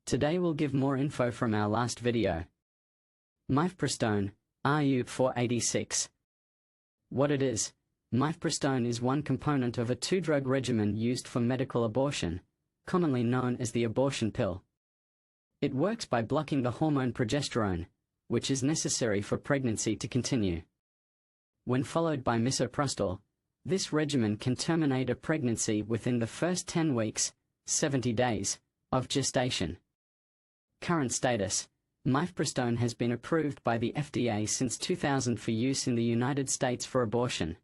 Today we'll give more info from our last video. Mifepristone, RU486. What it is. Mifepristone is one component of a two-drug regimen used for medical abortion, commonly known as the abortion pill. It works by blocking the hormone progesterone, which is necessary for pregnancy to continue. When followed by misoprostol, this regimen can terminate a pregnancy within the first 10 weeks, 70 days, of gestation. Current status: Mifepristone has been approved by the FDA since 2000 for use in the United States for abortion.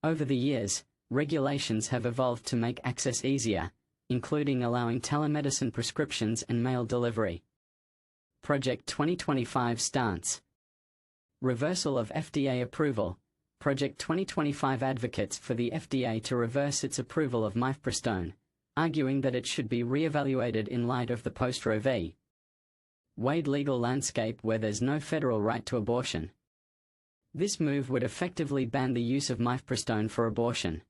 Over the years, regulations have evolved to make access easier, including allowing telemedicine prescriptions and mail delivery. Project 2025 stance. Reversal of FDA approval. Project 2025 advocates for the FDA to reverse its approval of Mifepristone, arguing that it should be re-evaluated in light of the post-Roe v. Wade legal landscape where there's no federal right to abortion. This move would effectively ban the use of Mifepristone for abortion.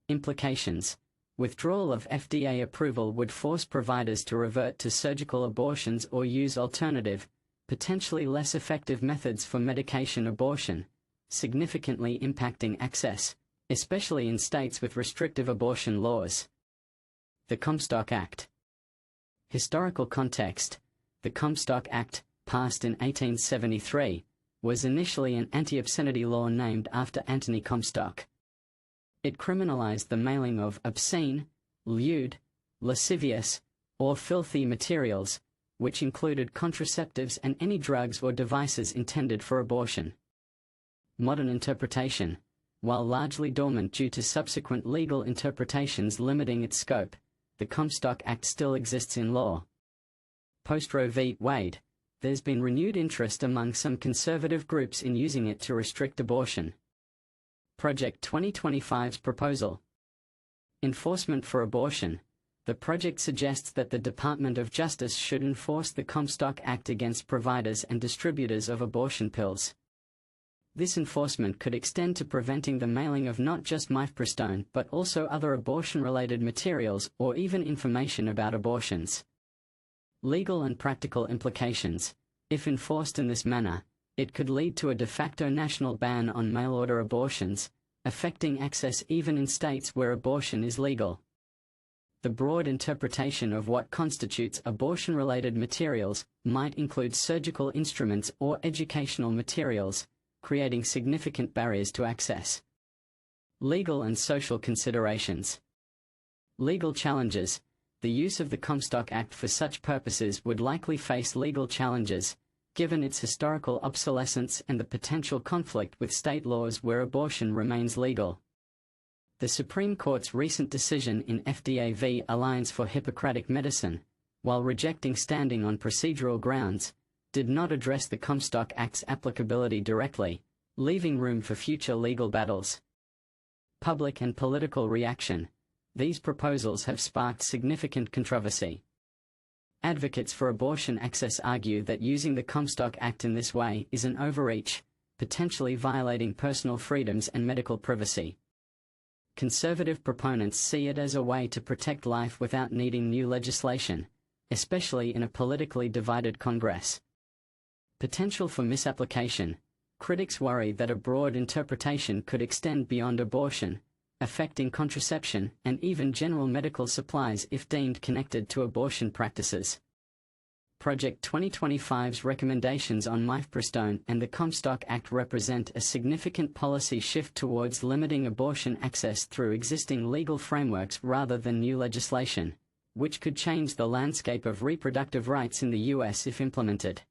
Implications: withdrawal of FDA approval would force providers to revert to surgical abortions or use alternative, potentially less effective methods for medication abortion, significantly impacting access, especially in states with restrictive abortion laws. The Comstock Act. Historical context: the Comstock Act, passed in 1873, was initially an anti-obscenity law named after Anthony Comstock. It criminalized the mailing of obscene, lewd, lascivious, or filthy materials, which included contraceptives and any drugs or devices intended for abortion. Modern interpretation: while largely dormant due to subsequent legal interpretations limiting its scope, the Comstock Act still exists in law. Post-Roe v. Wade, there's been renewed interest among some conservative groups in using it to restrict abortion. Project 2025's proposal. Enforcement for abortion. The project suggests that the Department of Justice should enforce the Comstock Act against providers and distributors of abortion pills. This enforcement could extend to preventing the mailing of not just Mifepristone but also other abortion-related materials or even information about abortions. Legal and practical implications: if enforced in this manner, it could lead to a de facto national ban on mail-order abortions, affecting access even in states where abortion is legal. The broad interpretation of what constitutes abortion-related materials might include surgical instruments or educational materials, creating significant barriers to access. Legal and social considerations. Legal challenges. The use of the Comstock Act for such purposes would likely face legal challenges, given its historical obsolescence and the potential conflict with state laws where abortion remains legal. The Supreme Court's recent decision in FDA v. Alliance for Hippocratic Medicine, while rejecting standing on procedural grounds, did not address the Comstock Act's applicability directly, leaving room for future legal battles. Public and political reaction. These proposals have sparked significant controversy. Advocates for abortion access argue that using the Comstock Act in this way is an overreach, potentially violating personal freedoms and medical privacy. Conservative proponents see it as a way to protect life without needing new legislation, especially in a politically divided Congress. Potential for misapplication. Critics worry that a broad interpretation could extend beyond abortion, affecting contraception and even general medical supplies if deemed connected to abortion practices. Project 2025's recommendations on Mifepristone and the Comstock Act represent a significant policy shift towards limiting abortion access through existing legal frameworks rather than new legislation, which could change the landscape of reproductive rights in the US if implemented.